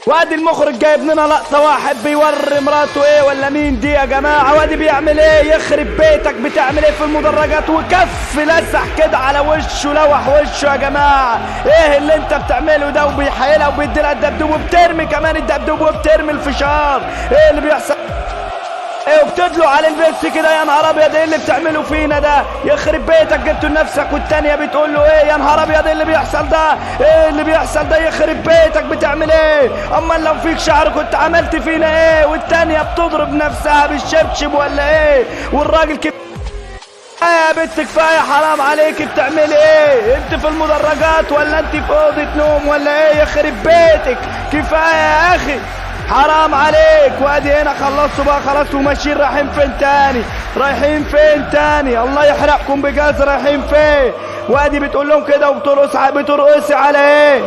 وادي المخرج جايب لنا لقطه واحد بيوري مراته ايه ولا مين دي يا جماعه، وادي بيعمل ايه، يخرب بيتك بتعمل ايه في المدرجات، وكف لسح كده على وشه، لوح وشه يا جماعه. ايه اللي انت بتعمله ده، وبيحيلها وبيدي لها الدبدوب وبترمي كمان الدبدوب وبترمي الفشار. ايه اللي بيحصل ايه، وبتدلوا على البس كده، يا نهار ابيض ايه اللي بتعملوا فينا ده، يخرب بيتك جبتوا لنفسك. والتانية بتقول له ايه، يا نهار ابيض ايه اللي بيحصل ده، ايه اللي بيحصل ده، يخرب بيتك بتعمل ايه، اما لو فيك شعر كنت عملت فينا ايه. والتانية بتضرب نفسها بالشبشب ولا ايه، والراجل كده يا بنت كفايه حرام عليك بتعملي ايه، انت في المدرجات ولا انت في اوضه نوم ولا ايه، يخرب بيتك كفايه يا اخي حرام عليك. وادي هنا خلصتوا بقى خلاص وماشيين، رايحين فين تاني، رايحين فين تاني، الله يحرقكم بجاز رايحين فين. وادي بتقول لهم كده وبترقص على ايه،